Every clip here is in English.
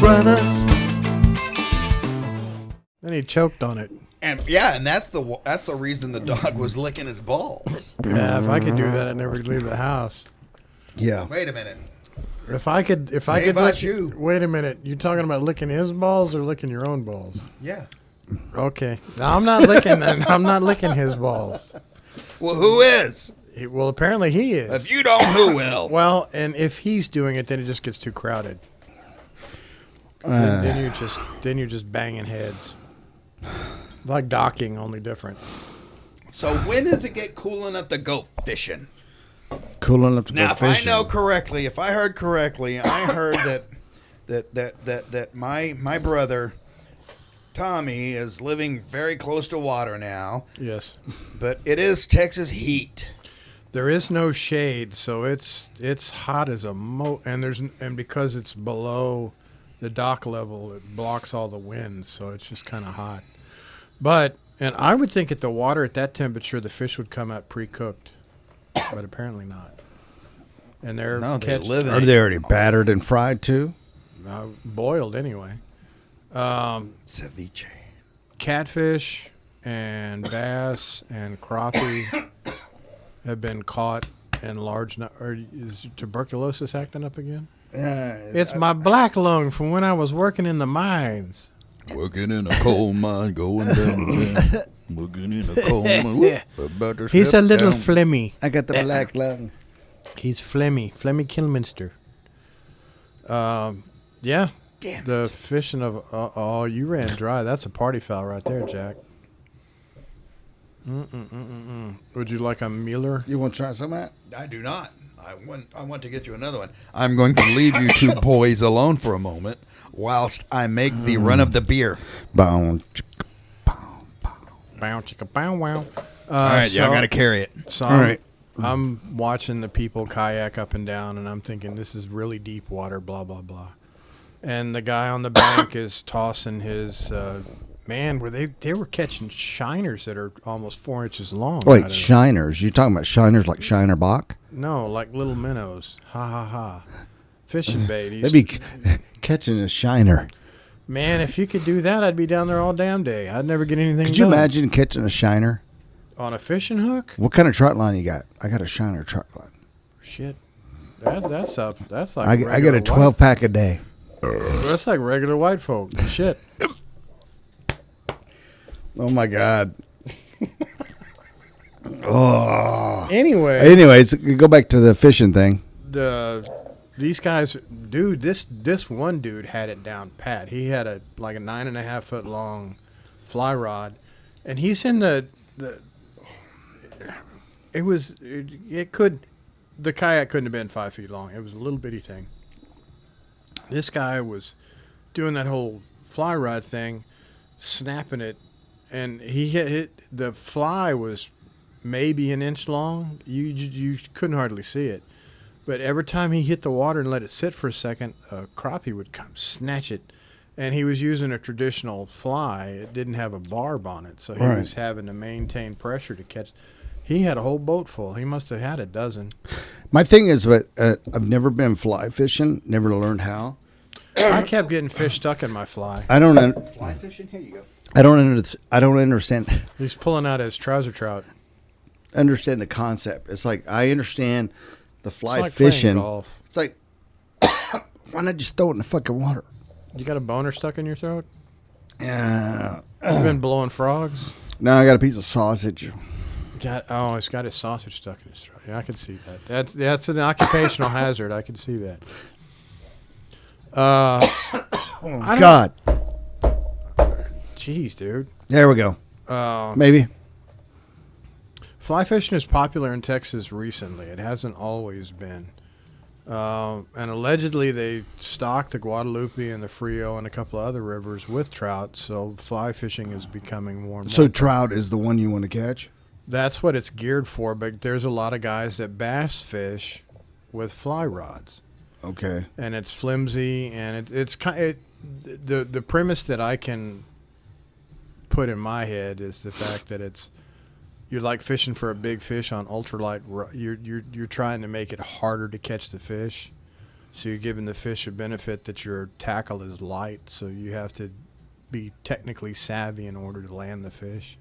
brothers. Then he choked on it. And that's the reason the dog was licking his balls. Yeah, if I could do that, I'd never leave the house. Yeah. Wait a minute. If I could about you? Wait a minute. You talking about licking his balls or licking your own balls? Yeah. Okay. No, I'm not licking. I'm not licking his balls. Well, who is? Well, apparently he is. If you don't, who will? Well, and if he's doing it, then it just gets too crowded. Then you're just banging heads. Like docking, only different. So when does it get cool enough to go fishing? Cool enough to Now, go if fishing. I know correctly, if I heard correctly, I heard that my brother Tommy is living very close to water now. Yes. But it is Texas heat. There is no shade, so it's hot as a and because it's below the dock level, it blocks all the wind, so it's just kind of hot. And I would think at the water at that temperature, the fish would come out pre-cooked, but apparently not. And they're Are they already battered and fried too? Boiled anyway. Ceviche. Catfish and bass and crappie have been caught in large. Is tuberculosis acting up again? It's my black lung from when I was working in the mines. Working in a coal mine, going down. Working in a coal mine. Yeah. He's a little phlegmy. I got the black lung. He's phlegmy Kilminster. Yeah. Damn the it. fishing of you ran dry. That's a party foul right there, Jack. Would you like a Mueller? You want to try some of that? I do not. I want to get you another one. I'm going to leave you two boys alone for a moment whilst I make the run of the beer. Bow. Bow chicka bow wow. All right, y'all got to carry it. So All right. I'm watching the people kayak up and down, and I'm thinking this is really deep water, blah, blah, blah. And the guy on the bank is tossing his, they were catching shiners that are almost 4 inches long. Wait, shiners? You talking about shiners like Shiner Bach? No, like little minnows. Ha, ha, ha. Fishing bait. They'd be catching a shiner. Man, if you could do that, I'd be down there all damn day. I'd never get anything Could you done. imagine catching a shiner? On a fishing hook? What kind of trout line you got? I got a shiner trout line. Shit. That's up. That's like I got a 12-pack a day. That's like regular white folk. Shit. Oh, my God. Oh. Anyways, go back to the fishing thing. These guys, dude, this one dude had it down pat. He had a 9.5 foot long fly rod, and he's in the kayak couldn't have been 5 feet long. It was a little bitty thing. This guy was doing that whole fly rod thing, snapping it, and he hit the fly was maybe an inch long. You couldn't hardly see it. But every time he hit the water and let it sit for a second, a crappie would come snatch it. And he was using a traditional fly. It didn't have a barb on it, so he was having to maintain pressure to catch. He had a whole boat full. He must have had a dozen. My thing is, I've never been fly fishing, never learned how. I kept getting fish stuck in my fly. I don't Fly fishing? Here you go. I don't understand. He's pulling out his trouser trout. Understand the concept. It's like I understand the fly It's like playing fishing. golf. It's like why not just throw it in the fucking water? You got a boner stuck in your throat? Yeah. You been blowing frogs? Now I got a piece of sausage. He's got his sausage stuck in his throat. Yeah, I can see that. That's an occupational hazard. I can see that. God. Jeez, dude. There we go. Maybe. Fly fishing is popular in Texas recently. It hasn't always been. And allegedly they stock the Guadalupe and the Frio and a couple of other rivers with trout, so fly fishing is becoming more and more. So trout is the one you want to catch? That's what it's geared for, but there's a lot of guys that bass fish with fly rods. Okay. And it's flimsy, and the premise that I can put in my head is the fact that you're like fishing for a big fish on ultralight. You're trying to make it harder to catch the fish, So you're giving the fish a benefit that your tackle is light, so you have to be technically savvy in order to land the fish.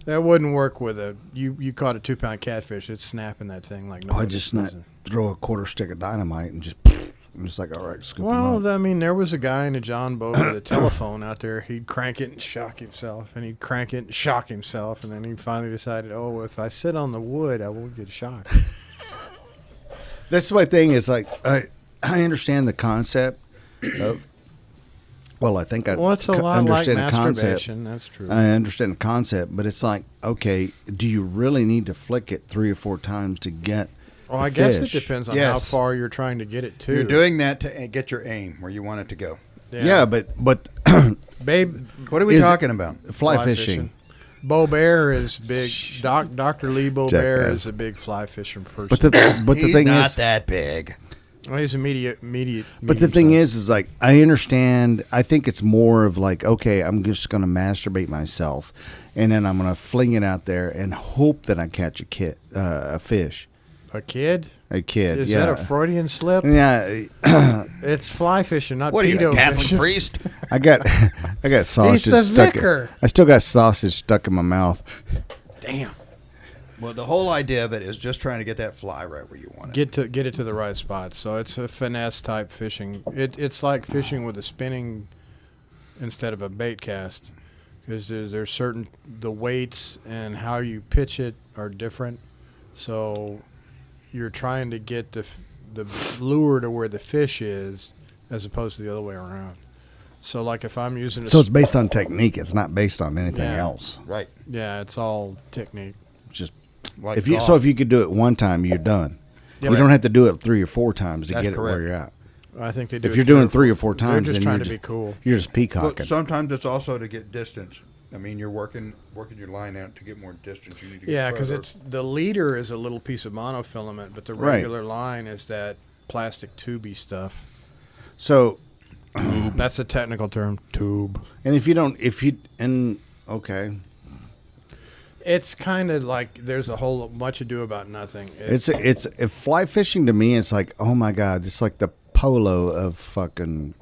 That wouldn't work with you caught a 2-pound catfish. It's snapping that thing like no. I just throw a quarter stick of dynamite and just I'm just like, all right, scoop 'em Well, up. I mean, there was a guy in a John boat with a telephone out there. He'd crank it and shock himself, and he'd crank it and shock himself, and then he finally decided, oh, if I sit on the wood, I won't get shocked. That's my thing. Is like I understand the concept of. Well, I think I Well, it's a lot like understand the concept. masturbation. That's true. I understand the concept, but it's like, okay, do you really need to flick it 3 or 4 times to get? Well, the I guess it fish? depends on Yes. how far you're trying to get it to. You're doing that to get your aim where you want it to go. Yeah, but Babe, What are we Is- talking about? fly fishing. Bo Bear is big. Dr. Lee Bo Bear Jackass. is a big fly fishing person. But the He's thing not is, that big. Well, he's a but the medium thing size. is like I understand. I think it's more of like, okay, I'm just going to masturbate myself, and then I'm going to fling it out there and hope that I catch a fish, a kid. a kid. Is yeah, that a Freudian slip? yeah. It's fly fishing, not What are you, pedo a Catholic fishing. priest? I got sausage the stuck. vicar. I still got sausage stuck in my mouth. Damn. Well, the whole idea of it is just trying to get that fly right where you want it. Get it to the right spot. So it's a finesse type fishing. It's like fishing with a spinning instead of a bait cast, because there's certain the weights and how you pitch it are different. So you're trying to get the lure to where the fish is, as opposed to the other way around. So like if I'm using a So it's based on technique. It's not based on anything Yeah. else. Right. yeah, it's all technique. Just Like if you golf. if you could do it one time, you're done. Yeah, you but- don't have to do it 3 or 4 times to That's get it where correct. you're at. I think they do. If it you're three doing or 3 or 4 times, they're just then trying you're to be just, cool. you're just But peacocking. sometimes it's also to get distance. I mean, you're working your line out to get more distance. You need to get Yeah, because further. it's the leader is a little piece of monofilament, but the Right. regular line is that plastic tubey stuff. So, That's a technical term, tube. and okay, It's kind of like there's a whole much ado about nothing. it's if fly fishing to me, it's like, oh my god, it's like the polo of fucking,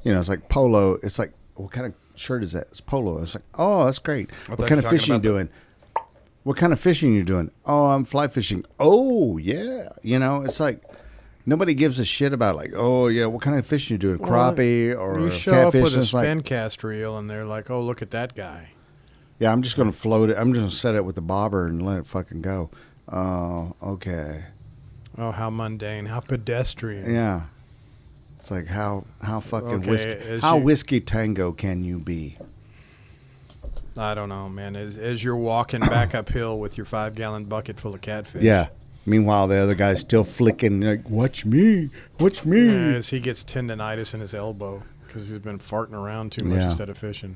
it's like polo. It's like, what kind of shirt is that? It's polo. It's like, oh, that's great. thought What you kind were of talking fishing you about the- doing? What kind of fishing you doing? Oh, I'm fly fishing. Oh yeah, it's like nobody gives a shit about like, oh yeah, what kind of fishing you doing? Crappie or you show catfish? up with a and it's like, spin cast reel, and they're like, "Oh, look at that guy." yeah, I'm just gonna float it. I'm just gonna set it with the bobber and let it fucking go. Oh, okay. Oh, how mundane, how pedestrian. Yeah. It's like how fucking Okay, as how you- whiskey tango can you be? I don't know, man. As you're walking back uphill with your 5-gallon bucket full of catfish. Yeah. Meanwhile, the other guy's still flicking like, watch me, watch me. As he gets tendonitis in his elbow because he's been farting around too much Yeah. instead of fishing.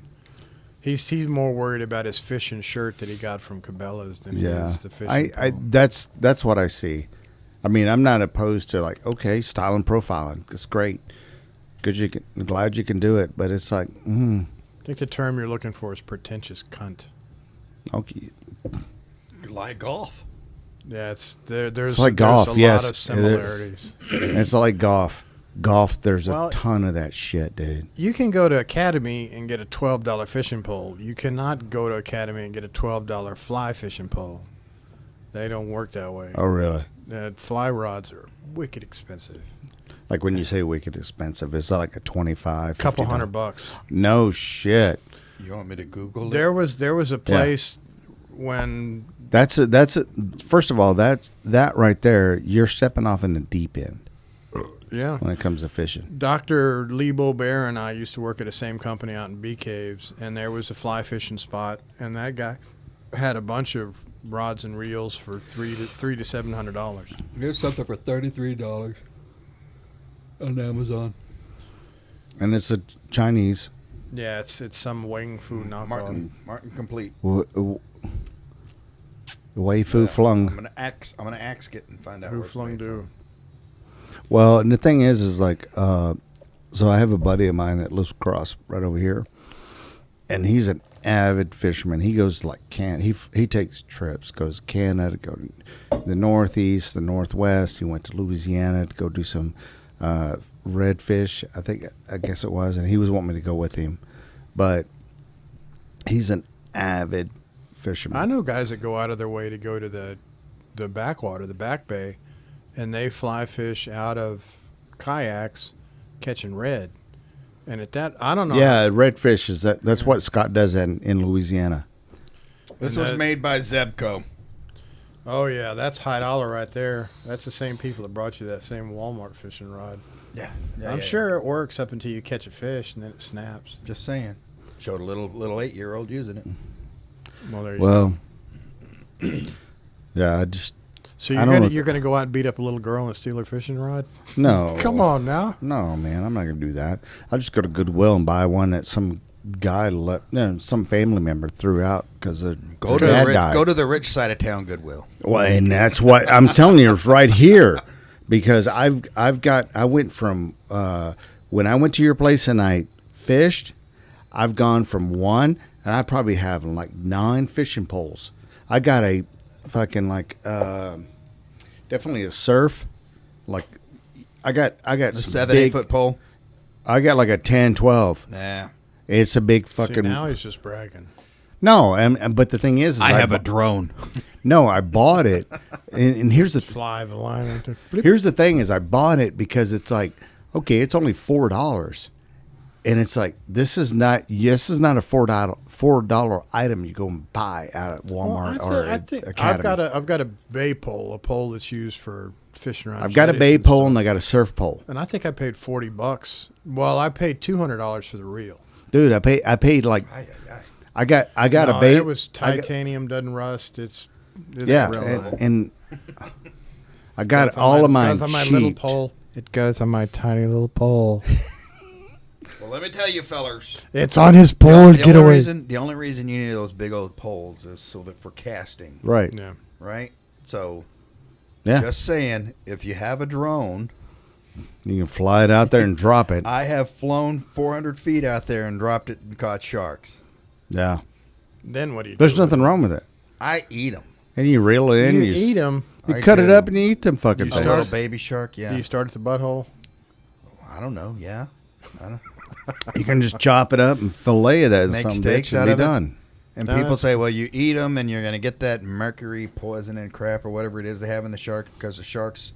He's more worried about his fishing shirt that he got from Cabela's than he Yeah. is the fishing. I pole. that's what I see. I mean, I'm not opposed to like, okay, style and profiling. It's great. Good, glad you can do it, but it's like, I think the term you're looking for is pretentious cunt. okay. like golf. Yeah, there's It's like there's golf, a yes. lot of similarities. It's like golf. Golf, there's Well, a ton of that shit, dude. You can go to Academy and get a $12 fishing pole. You cannot go to Academy and get a $12 fly fishing pole. They don't work that way. Oh, really? Fly rods are wicked expensive. Like when you say wicked expensive, it's like a 25, Couple $50. $100. No shit. You want me to Google There it? was a place when That's first of all, that right there, you're stepping off in the deep end when it comes to fishing. Dr. Lee Bear and I used to work at the same company out in Bee Caves, and there was a fly fishing spot, and that guy had a bunch of rods and reels for $300 to $700. Here's something for $33 on Amazon. And it's a Chinese. Yeah, it's some Wang Fu knockoff. Martin Complete. Wei Fu flung. I'm gonna axe it and find out Who where it's flung made do? from. Well, and the thing is like, so I have a buddy of mine that lives across right over here, and he's an avid fisherman. He goes like he takes trips, goes to Canada, go to the Northeast, the Northwest. He went to Louisiana to go do some redfish. I guess it was, and he was wanting me to go with him, but he's an avid fisherman. I know guys that go out of their way to go to the backwater, the back bay, and they fly fish out of kayaks catching red. And at that, I don't know. Yeah, redfish is that. That's what Scott does in Louisiana. This And was that- made by Zebco. Oh yeah, that's high dollar right there. That's the same people that brought you that same Walmart fishing rod. Yeah, I'm sure it works up until you catch a fish and then it snaps. Just saying. Showed a little 8-year-old using it. Well, there you Well, yeah, I just So I you're don't gonna know- you're gonna go out and beat up a little girl and steal her fishing rod? no. Come on now. No, man, I'm not gonna do that. I'll just go to Goodwill and buy one that some guy some family member threw out because Go to dad died. go to the rich side of town, Goodwill. Well, and that's what I'm telling you, it's right here, because I went from when I went to your place and I fished, I've gone from one, and I probably have like 9 fishing poles. I got a fucking definitely a surf, like I got The some 7, big- 8-foot pole. I got like a 10, 12. Nah. It's a big See, fucking now he's just bragging. no, but the thing is I have a bu- drone. no, I bought it, and here's the Fly the line. Right there. Bloop. Here's the thing: is I bought it because it's like, okay, it's only $4, and it's like this is not a $4 item you go and buy out at Walmart or I think Academy. I've got a bay pole, a pole that's used for fishing around. I've got a jetties bay and pole stuff. and I got a surf pole, And I think I paid $40. Well, I paid $200 for the reel. dude. I paid like Ay, ay, ay. I got No, a bay. It was I got- titanium, doesn't rust. It's yeah, reliable. and I got Goes on all my- of mine goes on my little sheeped. pole. It goes on my tiny little pole. Well, let me tell you, fellers. It's on his pole. The only reason you need those big old poles is so that for casting, Right? Yeah. right? So, Yeah, just saying, if you have a drone, you can fly it out there and drop it. I have flown 400 feet out there and dropped it and caught sharks. Yeah, Then what do you do? there's with nothing wrong with it, I eat them. and you reel it it? in. You eat them. You I cut it do. up and you eat them fucking You A things. start- little baby shark, yeah. Do you start at the butthole? I don't know, yeah. I don't, You can just chop it up and fillet it as Make some steaks bitch and out be of it. done. And No, people that's- say, well, you eat them and you're going to get that mercury poison and crap or whatever it is they have in the shark because the sharks,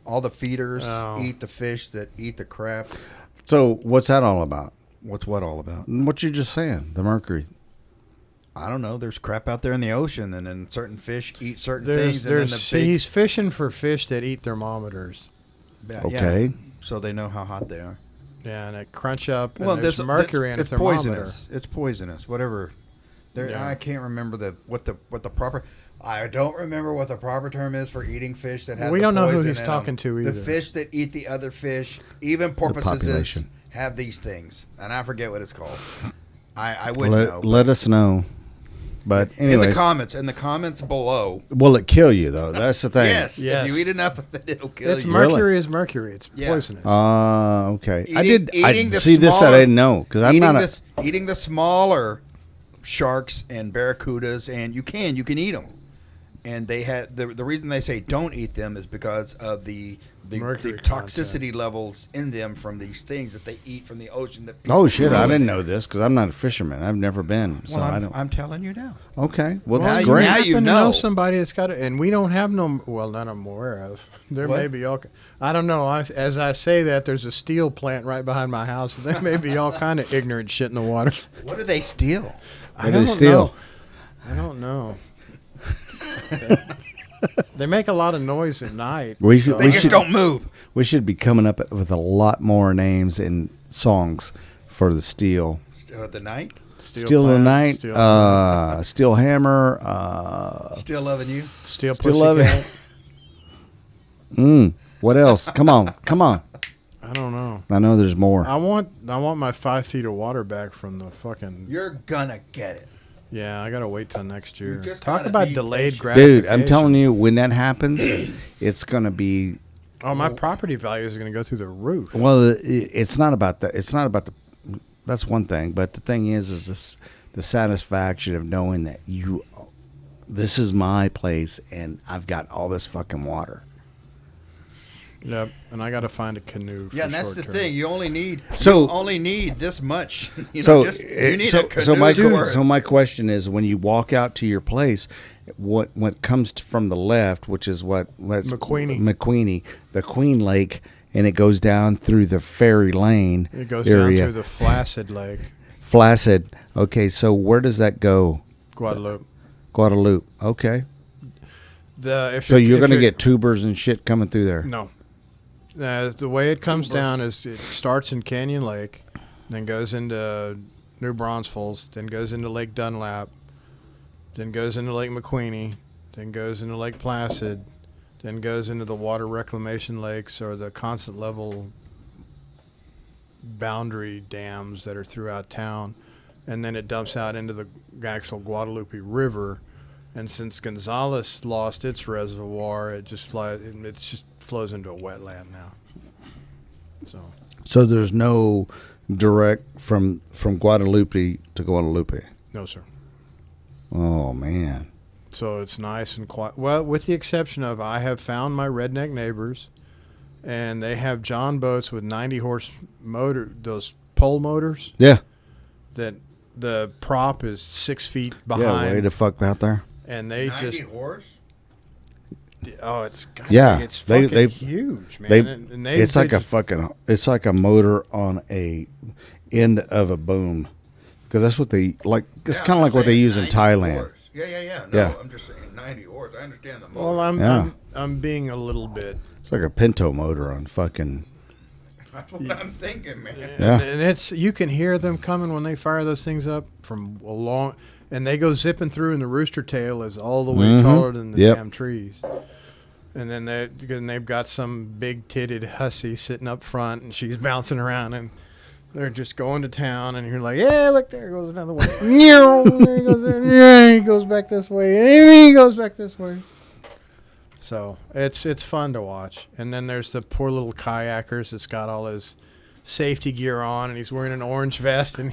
all the feeders Oh. eat the fish that eat the crap. So what's that all about? What's what all about? What you just saying? The mercury. I don't know. There's crap out there in the ocean, and then certain fish eat certain things, and then the see, big, he's fishing for fish that eat thermometers. yeah, Okay. so they know how hot they are. Yeah, and it crunch up. And Well, there's this mercury in a it's thermometer. poisonous. It's poisonous. Whatever. There, Yeah. I can't remember what the proper. I don't remember what the proper term is for eating fish that have. We the don't know who poison he's in talking them. to The either. fish that eat the other fish, even porpoises, population. have these things, and I forget what it's called. I wouldn't know. Let us know. But anyway, in the comments below. will it kill you though? That's the thing. Yes, Yes. if you eat enough of it, it'll kill It's you. mercury is mercury. It's Yeah. poisonous. Okay. Eating the see this. I smaller- didn't know because I'm eating not. eating the smaller sharks and barracudas, and you can eat them. And they had the reason they say don't eat them is because of the Mercury toxicity levels in them from these things that they eat from the ocean. That Oh shit! I ruin. didn't know this because I'm not a fisherman. I've never been, so Well, I I'm, don't. I'm telling you now. Okay. Well, Now that's you- great. now happen you to know. somebody that's got it, and we don't have no. Well, none I'm aware of. There What? may be all. I don't know. As I say that, there's a steel plant right behind my house. There may be all kind of ignorant shit in the water. What do they steal? I What do they don't steal? know. I don't know. They make a lot of noise at night. We so- should- They just don't move. We should be coming up with a lot more names and songs for the steel. Still at the night. Steel of the plant, Night, Steel, Steel Hammer, Still loving you. steel Still Love It. Pussycat. What else? Come on. I don't know. I know there's more. I want my 5 feet of water back from the fucking. You're gonna get it. Yeah, I gotta wait till next year. just Talk gotta about be delayed patient. gratification. Dude, I'm telling you, when that happens, it's going to be. Oh, my property values are gonna go through the roof. Well, it's not about that. It's not about the. That's one thing, but the thing is this: the satisfaction of knowing that this is my place and I've got all this fucking water. Yep. And I got to find a canoe. For Yeah, and that's short the term. thing. You only need this much. You So, know, you need a canoe so my to work. so my question is, when you walk out to your place, what comes from the left, which is what's McQueenie, the Queen Lake, and it goes down through the Ferry Lane It goes area. down to the Flaccid Lake, Flaccid. Okay, so where does that go? Guadalupe. Guadalupe. Okay. If So you're going to get tubers and shit coming through there. No. The way it comes down is it starts in Canyon Lake, then goes into New Braunfels, then goes into Lake Dunlap, then goes into Lake McQueenie, then goes into Lake Placid, then goes into the water reclamation lakes or the constant level boundary dams that are throughout town, and then it dumps out into the actual Guadalupe River. And since Gonzales lost its reservoir, it just flows into a wetland now. So there's no direct from Guadalupe to Guadalupe. No, sir. Oh man. So it's nice and quiet. Well, with the exception of I have found my redneck neighbors, and they have John boats with 90 horse motor, those pole motors Yeah. that the prop is 6 feet Yeah. behind, Way to fuck out there. and they 90 just horse. it's Yeah, they huge, man. They, and it's like it's like a motor on a end of a boom, because that's what they like. It's kind of like what they use in Thailand. Horse. Yeah. No, Yeah. I'm just saying 90 horse. I understand the motor. Well, Yeah. I'm being a little bit. It's like a Pinto motor on fucking. That's what I'm thinking, man. Yeah. And it's you can hear them coming when they fire those things up from a long, and they go zipping through, and the rooster tail is all the way Mhm. taller than the Yep. damn trees. And then they've got some big titted hussy sitting up front, and she's bouncing around, and they're just going to town, and you're like, yeah, look, there goes another one. There he goes there. Yeah, he goes back this way. And he goes back this way. So it's fun to watch. And then there's the poor little kayakers that's got all his safety gear on, and he's wearing an orange vest, and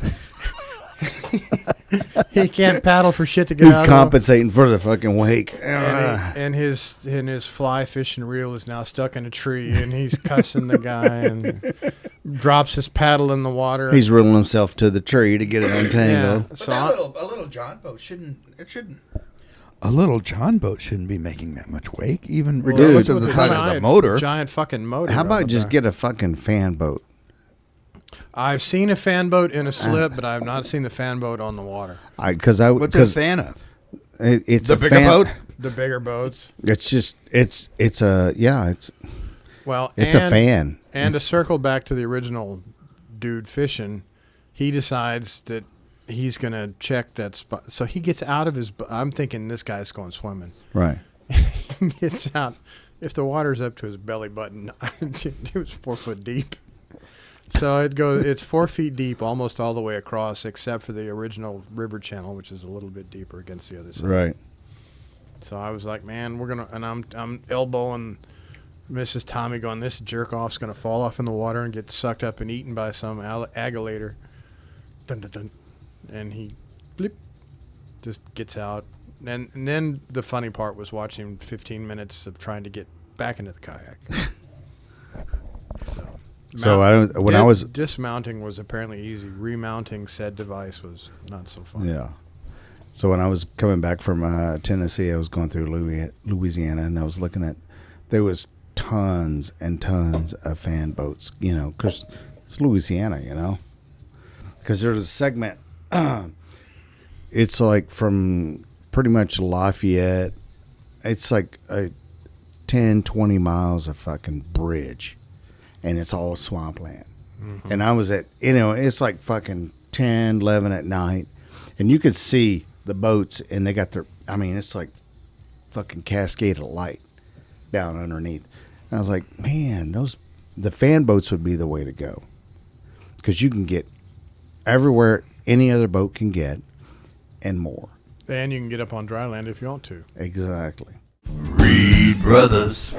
he can't paddle for shit to get He's out compensating for the fucking wake. and his fly fishing reel is now stuck in a tree, and he's cussing the guy and drops his paddle in the water. He's reeling himself to the tree to get it yeah. untangled. But So a little John boat shouldn't. A little John boat shouldn't be making that much wake, even regardless of the size of the motor. Giant fucking motor. How on about the just back. get a fucking fan boat? I've seen a fan boat in a slip, but I have not seen the fan boat on the water. What's a fan of? It's The a bigger fan, boat? The bigger boats. It's just it's a Well, it's a fan. And to It's- circle back to the original dude fishing, he decides that he's going to check that spot. So he gets out of his I'm thinking this guy's going swimming. right. He gets out. If the water's up to his belly button, it was 4 foot deep. So it's 4 feet deep almost all the way across, except for the original river channel, which is a little bit deeper against the other side. Right. So I was like, man, and I'm elbowing Mrs. Tommy, going, this jerk off's gonna fall off in the water and get sucked up and eaten by some alligator. Dun dun dun, and he, blip, just gets out. And then the funny part was watching 15 minutes of trying to get back into the kayak. So I was dismounting was apparently easy. Remounting said device was not so fun. yeah. So when I was coming back from Tennessee, I was going through Louisiana, and I was looking at there was tons and tons of fan boats. You know, because it's Louisiana. You know, because there's a segment. It's like from pretty much Lafayette. It's like a 10, 20 miles of fucking bridge. And it's all swampland. Mm-hmm. And I was at, it's like fucking 10, 11 at night. And you could see the boats, and they got it's like fucking cascade of light down underneath. And I was like, man, the fan boats would be the way to go. Because you can get everywhere any other boat can get and more. And you can get up on dry land if you want to. Exactly. Reed Brothers.